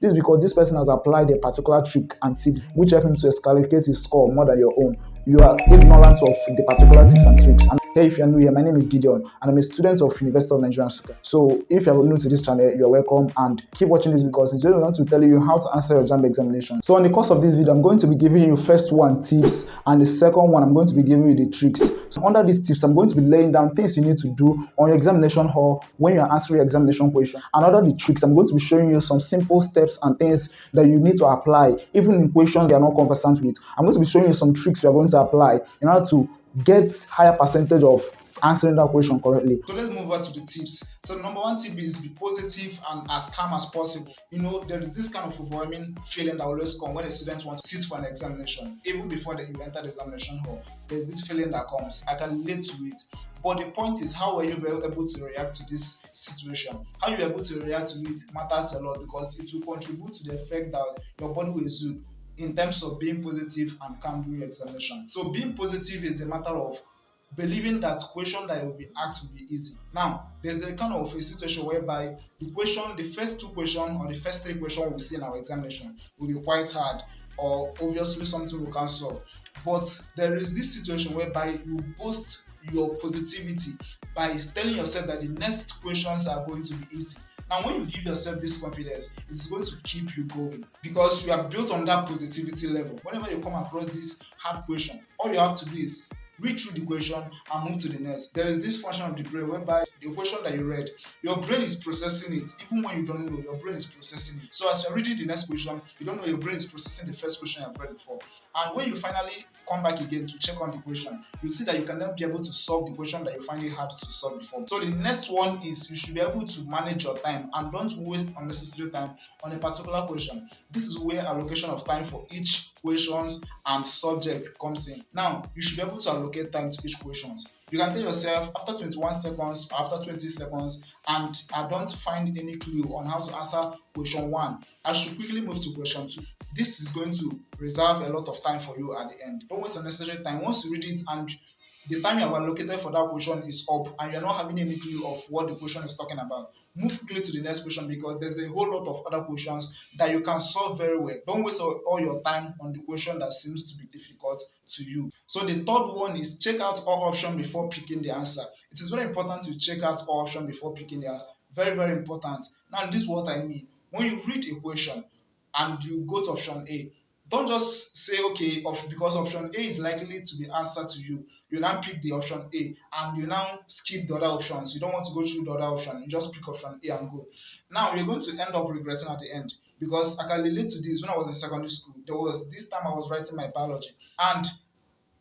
This is because this person has applied a particular trick and tips which help him to escalate his score more than your own. You are ignorant of the particular tips and tricks. And hey, if you're new here, my name is Gideon and I'm a student of University of Nigeria. So if you're new to this channel, you're welcome and keep watching this because it's really going to tell you how to answer your JAMB examination. So in the course of this video, I'm going to be giving you first one tips and the second one, I'm going to be giving you the tricks. So under these tips, I'm going to be laying down things you need to do on your examination hall when you're answering your examination question. And under the tricks, I'm going to be showing you some simple steps and things that you need to apply, even in questions you're not conversant with. I'm going to be showing you some tricks you're going to apply in order to get higher percentage of answering that question correctly. So let's move on to the tips. So number one tip is be positive and as calm as possible. You know, there is this kind of overwhelming feeling that always comes when a student wants to sit for an examination. Even before you enter the examination hall, there's this feeling that comes. I can relate to it. But the point is, how are you able to react to this situation? How you're able to react to it matters a lot because it will contribute to the effect that your body will exude in terms of being positive and calm during your examination. So being positive is a matter of believing that question that will be asked will be easy. Now, there's a kind of a situation whereby the first two questions or the first three questions we see in our examination will be quite hard or obviously something we can solve. But there is this situation whereby you boost your positivity by telling yourself that the next questions are going to be easy. Now, when you give yourself this confidence, it's going to keep you going because you are built on that positivity level. Whenever you come across this hard question, all you have to do is read through the question and move to the next. There is this function of the brain whereby the question that you read, your brain is processing it. Even when you don't know, your brain is processing it. So as you're reading the next question, you don't know your brain is processing the first question you've read before. And when you finally come back again to check on the question, you see that you can then be able to solve the question that you find it hard to solve before. So the next one is you should be able to manage your time and don't waste unnecessary time on a particular question. This is where allocation of time for each questions and subject comes in. Now, you should be able to allocate time to each questions. You can tell yourself after 21 seconds or after 20 seconds and I don't find any clue on how to answer question 1, I should quickly move to question 2. This is going to reserve a lot of time for you at the end. Don't waste unnecessary time. Once you read it and the time you have allocated for that question is up and you're not having any clue of what the question is talking about, move quickly to the next question because there's a whole lot of other questions that you can solve very well. Don't waste all your time on the question that seems to be difficult to you. So the third one is check out all options before picking the answer. It is very important to check out all options before picking the answer. Very, very important. Now, this is what I mean. When you read a question and you go to option A, don't just say, okay, because option A is likely to be answered to you. You now pick the option A and you now skip the other options. You don't want to go through the other option. You just pick option A and go. Now, you're going to end up regretting at the end because I can relate to this. When I was in secondary school, there was this time I was writing my biology and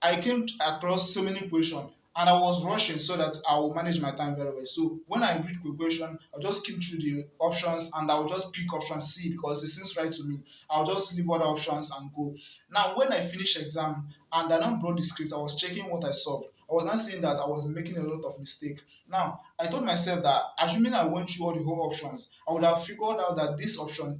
I came across so many questions and I was rushing so that I will manage my time very well. So when I read the question, I'll just skim through the options and I'll just pick option C because it seems right to me. I'll just leave other options and go. Now, when I finished exam and I now brought the script, I was checking what I solved. I was not seeing that I was making a lot of mistake. Now, I told myself that assuming I went through all the whole options, I would have figured out that this option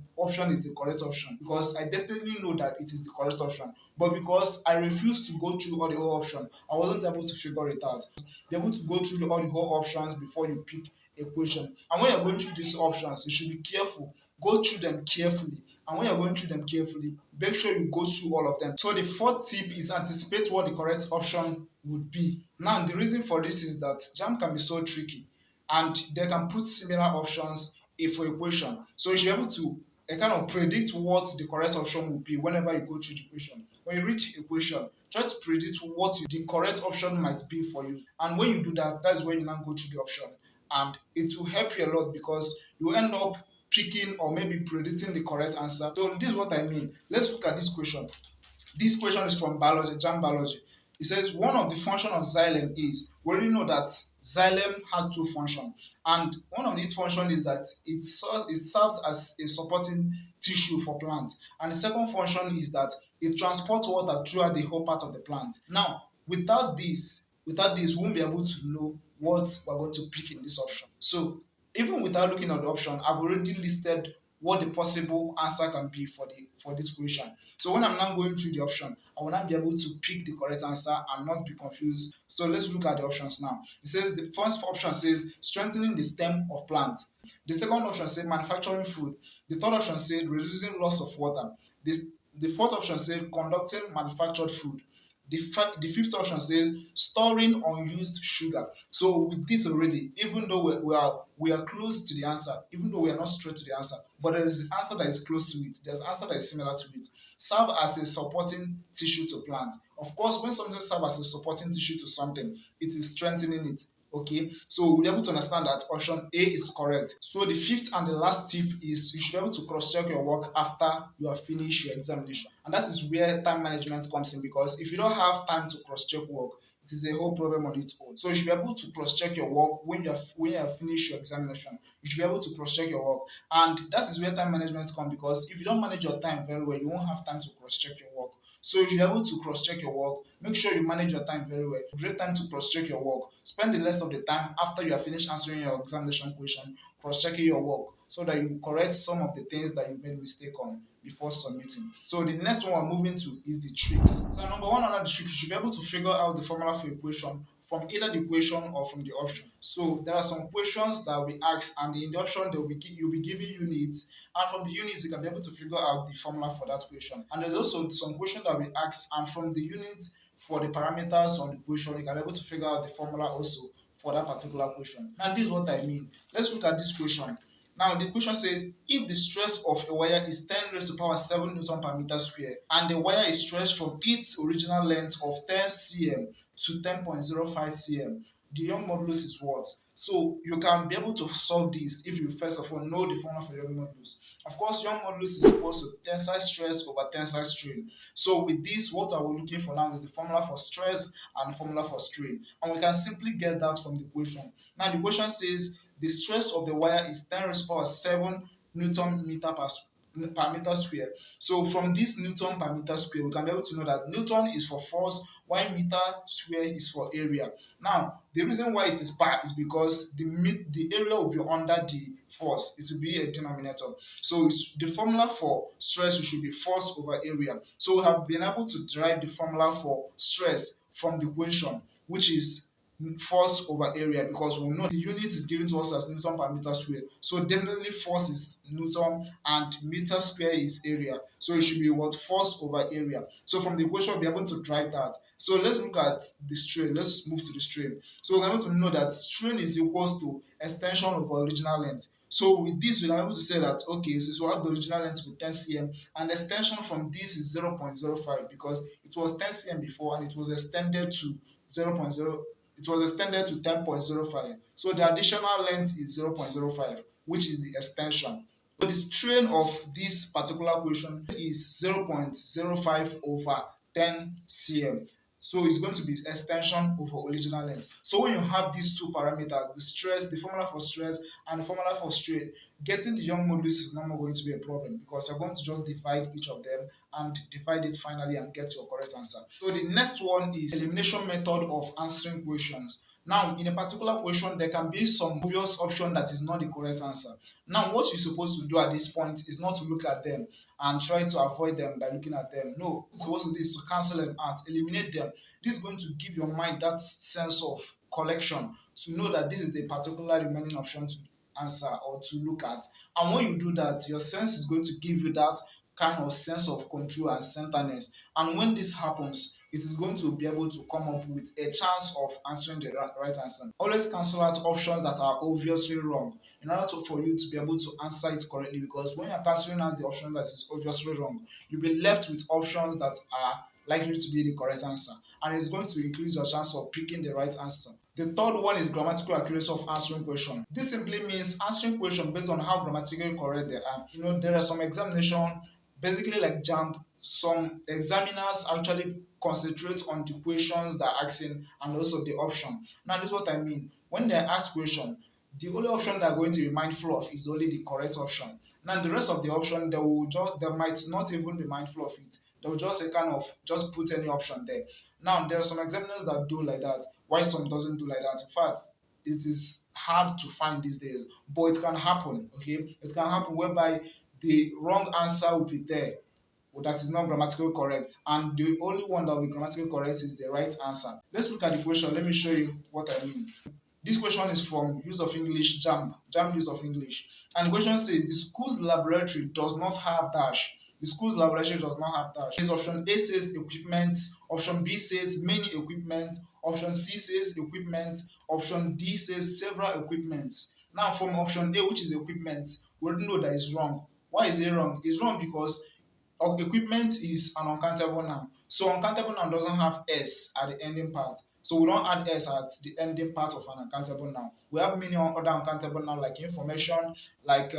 is the correct option because I definitely know that it is the correct option. But because I refused to go through all the whole options, I wasn't able to figure it out. Be able to go through all the whole options before you pick a question. And when you're going through these options, you should be careful. Go through them carefully. And when you're going through them carefully, make sure you go through all of them. So the fourth tip is anticipate what the correct option would be. Now, the reason for this is that JAMB can be so tricky and they can put similar options for a question. So you should be able to kind of predict what the correct option will be whenever you go through the question. When you read a question, try to predict what the correct option might be for you. And when you do that, that's when you now go through the option. And it will help you a lot because you end up picking or maybe predicting the correct answer. So this is what I mean. Let's look at this question. This question is from biology, JAMB biology. It says one of the functions of xylem is, we already know that xylem has two functions. And one of these functions is that it serves as a supporting tissue for plants. And the second function is that it transports water throughout the whole part of the plant. Now, without this, we won't be able to know what we're going to pick in this option. So even without looking at the option, I've already listed what the possible answer can be for this question. So when I'm now going through the option, I will not be able to pick the correct answer and not be confused. So let's look at the options now. It says the first option says strengthening the stem of plants. The second option says manufacturing food. The third option says reducing loss of water. The fourth option says conducting manufactured food. The fifth option says storing unused sugar. So with this already, even though we are close to the answer, even though we are not straight to the answer, but there is an answer that is close to it. There's an answer that is similar to it. Serve as a supporting tissue to plant. Of course, when something serves as a supporting tissue to something, it is strengthening it. Okay, so we'll be able to understand that option A is correct. So the fifth and the last tip is you should be able to cross-check your work after you have finished your examination. And that is where time management comes in, because if you don't have time to cross-check work, it is a whole problem on its own. So you should be able to cross-check your work when you have finished your examination. You should be able to cross-check your work. And that is where time management comes, because if you don't manage your time very well, you won't have time to cross-check your work. So you should be able to cross-check your work. Make sure you manage your time very well. Great time to cross-check your work. Spend the rest of the time after you have finished answering your examination question, cross-checking your work, so that you correct some of the things that you made mistake on before submitting. So the next one we're moving to is the tricks. So number one under the trick, you should be able to figure out the formula for equation from either the equation or from the option. So there are some questions that will be asked, and in the option you'll be given units, and from the units you can be able to figure out the formula for that question. And there's also some questions that will be asked, and from the units for the parameters on the question you can be able to figure out the formula also for that particular question. Now this is what I mean. Let's look at this question. Now the question says if the stress of a wire is 10 raised to power 7 Newton per meter square and the wire is stretched from its original length of 10 cm to 10.05 cm, the Young modulus is what? So you can be able to solve this if you first of all know the formula for Young modulus. Of course, Young modulus is equal to tensile stress over tensile strain. So with this, what are we looking for now is the formula for stress and the formula for strain. And we can simply get that from the equation. Now the equation says the stress of the wire is 10 raised to power 7 Newton per meter square. So from this Newton per meter square, we can be able to know that Newton is for force, while meter square is for area. Now, the reason why it is per is because the area will be under the force. It will be a denominator. So the formula for stress should be force over area. So we have been able to derive the formula for stress from the equation, which is force over area, because we know the unit is given to us as Newton per meter square. So definitely force is Newton and meter square is area. So it should be what? Force over area. So from the equation, we'll be able to drive that. So let's look at the strain. Let's move to the strain. So we're able to know that strain is equals to extension over original length. So with this, we're able to say that, okay, since we have the original length with 10 cm, and extension from this is 0.05, because it was 10 cm before and it was extended to 0.0. It was extended to 10.05. So the additional length is 0.05, which is the extension. So the strain of this particular question is 0.05 over 10 cm. So it's going to be extension over original length. So when you have these two parameters, the stress, the formula for stress and the formula for strain, getting the Young modulus is not more going to be a problem, because you're going to just divide each of them and divide it finally and get your correct answer. So the next one is elimination method of answering questions. Now, in a particular question, there can be some obvious option that is not the correct answer. Now, what you're supposed to do at this point is not to look at them and try to avoid them by looking at them. No, what you're supposed to do is to cancel them out, eliminate them. This is going to give your mind that sense of collection to know that this is the particular remaining option to answer or to look at. And when you do that, your sense is going to give you that kind of sense of control and centeredness. And when this happens, it is going to be able to come up with a chance of answering the right answer. Always cancel out options that are obviously wrong in order for you to be able to answer it correctly, because when you're canceling out the option that is obviously wrong, you'll be left with options that are likely to be the correct answer, and it's going to increase your chance of picking the right answer. The third one is grammatical accuracy of answering question. This simply means answering question based on how grammatically correct they are. You know, there are some examination, basically like JAMB, some examiners actually concentrate on the questions they're asking and also the option. Now, this is what I mean. When they ask question, the only option they're going to be mindful of is only the correct option. Now, the rest of the option, they might not even be mindful of it. They will just just put any option there. Now, there are some examiners that do like that, while some doesn't do like that. In fact, it is hard to find these days, but it can happen, okay? It can happen whereby the wrong answer will be there. That is not grammatically correct, and the only one that will be grammatically correct is the right answer. Let's look at the question. Let me show you what I mean. This question is from Use of English JAMB Use of English, and the question says the school's laboratory does not have dash. The school's laboratory does not have dash. This option A says equipment, option B says many equipment, option C says equipment, option D says several equipments. Now from option A, which is equipment, we already know that is wrong. Why is it wrong? It's wrong because equipment is an uncountable noun. So uncountable noun doesn't have s at the ending part. So we don't add s at the ending part of an uncountable noun. We have many other uncountable nouns like information, like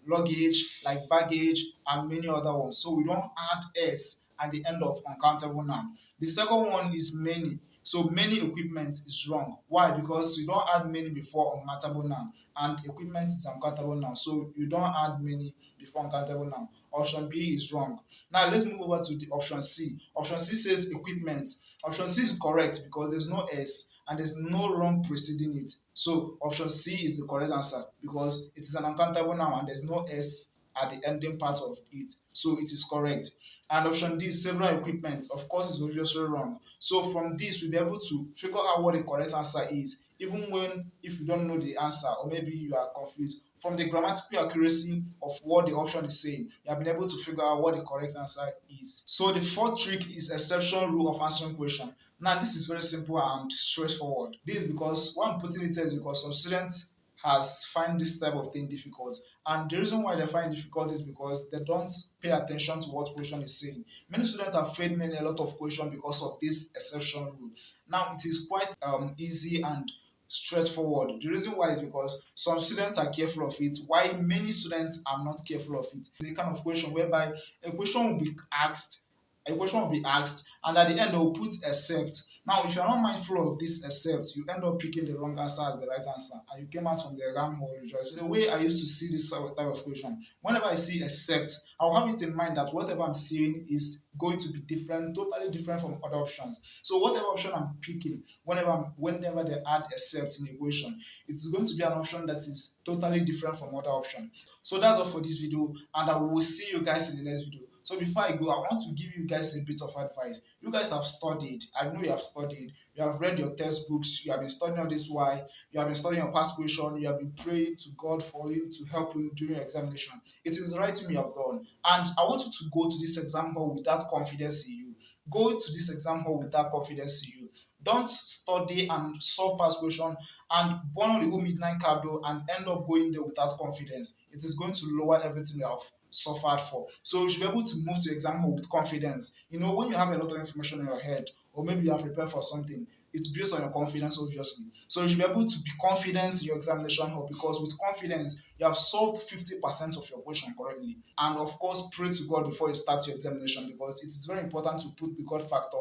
luggage, like baggage, and many other ones. So we don't add s at the end of uncountable noun. The second one is many. So many equipment is wrong. Why? Because you don't add many before uncountable noun, and equipment is uncountable noun. So you don't add many before uncountable noun. Option B is wrong. Now let's move over to the option C. Option C says equipment. Option C is correct because there's no S and there's no wrong preceding it. So option C is the correct answer because it is an uncountable noun and there's no S at the ending part of it. So it is correct. And option D, several equipment, of course, is obviously wrong. So from this, we'll be able to figure out what the correct answer is, even if you don't know the answer or maybe you are confused. From the grammatical accuracy of what the option is saying, you have been able to figure out what the correct answer is. So the fourth trick is exception rule of answering question. Now, this is very simple and straightforward. This is because why I'm putting it is because some students has find this type of thing difficult, and the reason why they find difficult is because they don't pay attention to what question is saying. Many students have failed a lot of questions because of this exception rule. Now it is quite easy and straightforward. The reason why is because some students are careful of it, while many students are not careful of it. It's a kind of question whereby a question will be asked, and at the end they will put except. Now, if you're not mindful of this except, you end up picking the wrong answer as the right answer, and you came out from the exam hall rejoicing. The way I used to see this type of question, whenever I see except, I'll have it in mind that whatever I'm seeing is going to be different, totally different from other options. So whatever option I'm picking, whenever they add except in the equation, it's going to be an option that is totally different from other option. So that's all for this video, and I will see you guys in the next video. So before I go, I want to give you guys a bit of advice. You guys have studied. I know you have studied. You have read your textbooks. You have been studying all this while. You have been studying your past question. You have been praying to God for Him to help you during your examination. It is the right thing you have done. And I want you to go to this exam hall with that confidence in you. Go to this exam hall with that confidence in you. Don't study and solve past question and burn on the whole midnight candle and end up going there without confidence. It is going to lower everything you have suffered for. So you should be able to move to exam hall with confidence. You know, when you have a lot of information in your head, or maybe you are prepared for something, it's based on your confidence, obviously. So you should be able to be confident in your examination hall, because with confidence, you have solved 50% of your question correctly. And of course, pray to God before you start your examination, because it is very important to put the God factor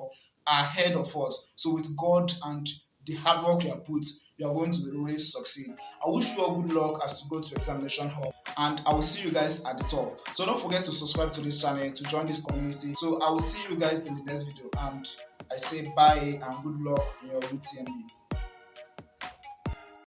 ahead of us. So with God and the hard work you have put, you are going to really succeed. I wish you all good luck as you go to examination hall, and I will see you guys at the top. So don't forget to subscribe to this channel to join this community. So I will see you guys in the next video, and I say bye and good luck in your UTME.